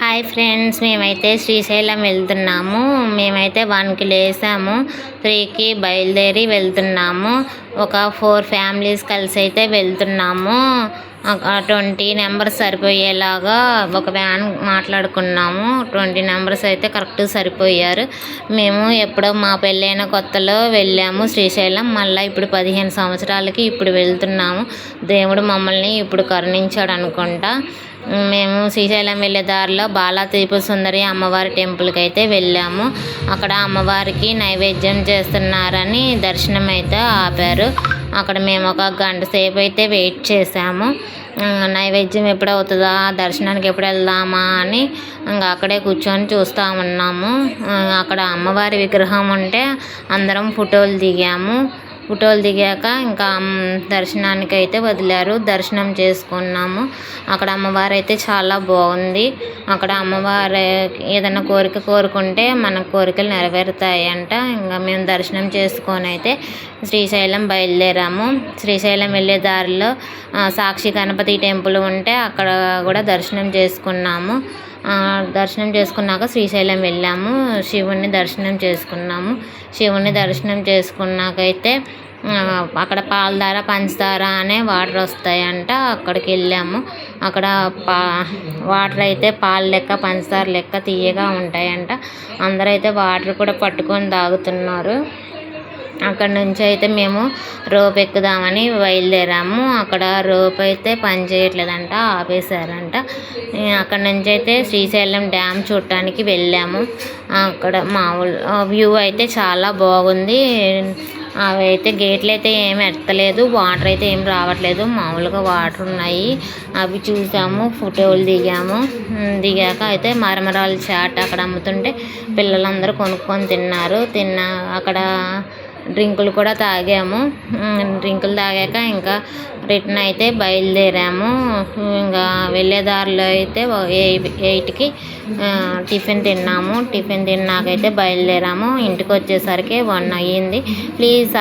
Hi friends, మేమైతే శ్రీశైలం వెళ్తున్నాము. మేమైతే 1కి లేసాము, 3కి బయలుదేరి వెళ్తున్నాము. ఒక 4 ఫ్యామిలీస్ కలిసి అయితే వెళ్తున్నాము. 20 నెంబర్స్ సరిపోయేలాగా ఒక వ్యాన్ మాట్లాడుకున్నాము. 20 నెంబర్స్ అయితే కరెక్ట్ సరిపోయారు. మేము ఎప్పుడో మా పెళ్ళైన కొత్తలో వెళ్ళాము శ్రీశైలం. మళ్ళీ ఇప్పుడు 15 సంవత్సరాలకి ఇప్పుడు వెళ్తున్నాము. దేవుడు మమ్మల్ని ఇప్పుడు కరుణించాడు అనుకుంటా. మేము శ్రీశైలం వెళ్ళే దారిలో బాలా త్రిపుర సుందరి అమ్మవారి టెంపుల్కి అయితే వెళ్ళాము. అక్కడ అమ్మవారికి నైవేద్యం చేస్తున్నారని దర్శనం అయితే ఆపారు. అక్కడ మేము ఒక గంట సేపు అయితే వెయిట్ చేసాము. నైవేద్యం ఎప్పుడు అవుతుందా, దర్శనానికి ఎప్పుడు వెళ్దామా అని ఇంకా అక్కడే కూర్చొని చూస్తూ ఉన్నాము. అక్కడ అమ్మవారి విగ్రహం ఉంటే అందరం ఫోటోలు దిగాక ఇంకా దర్శనానికి అయితే వదిలారు. దర్శనం చేసుకున్నాము. అక్కడ అమ్మవారు అయితే చాలా బాగుంది. అక్కడ అమ్మవారు ఏదైనా కోరిక కోరుకుంటే మన కోరికలు నెరవేరుతాయంట. ఇంకా మేము దర్శనం చేసుకొని అయితే శ్రీశైలం బయలుదేరాము. శ్రీశైలం వెళ్ళే దారిలో సాక్షి గణపతి టెంపుల్ ఉంటే అక్కడ కూడా దర్శనం చేసుకున్నాము. దర్శనం చేసుకున్నాక శ్రీశైలం వెళ్ళాము. శివుణ్ణి దర్శనం చేసుకున్నాకైతే అక్కడ పాలధార పంచదార అనే వాటర్ వస్తాయంట. అక్కడికి వెళ్ళాము. అక్కడ వాటర్ అయితే పాలు లెక్క పంచదార లెక్క తీయగా ఉంటాయంట. అందరైతే వాటర్ కూడా పట్టుకొని తాగుతున్నారు. అక్కడ నుంచి అయితే మేము రోప్ ఎక్కుదామని బయలుదేరాము. అక్కడ రోప్ అయితే పని చేయట్లేదంట, ఆపేశారంట. అక్కడ నుంచి అయితే శ్రీశైలం డ్యామ్ చూడటానికి వెళ్ళాము. అక్కడ మామూలు వ్యూ అయితే చాలా బాగుంది. అవి అయితే గేట్లు అయితే ఏమి ఎత్తలేదు, వాటర్ అయితే ఏం రావట్లేదు, మామూలుగా వాటర్ ఉన్నాయి. అవి చూసాము, ఫోటోలు దిగాక అయితే మరమరాలు చాట్ అక్కడ అమ్ముతుంటే పిల్లలందరూ కొనుక్కొని తిన్నారు. అక్కడ డ్రింకులు కూడా తాగాము. డ్రింకులు తాగాక ఇంకా రిటర్న్ అయితే బయలుదేరాము. ఇంకా వెళ్ళే దారిలో అయితే 8కి టిఫిన్ తిన్నాము. టిఫిన్ తిన్నాకైతే బయలుదేరాము. ఇంటికి వచ్చేసరికి 1 అయ్యింది. ప్లీజ్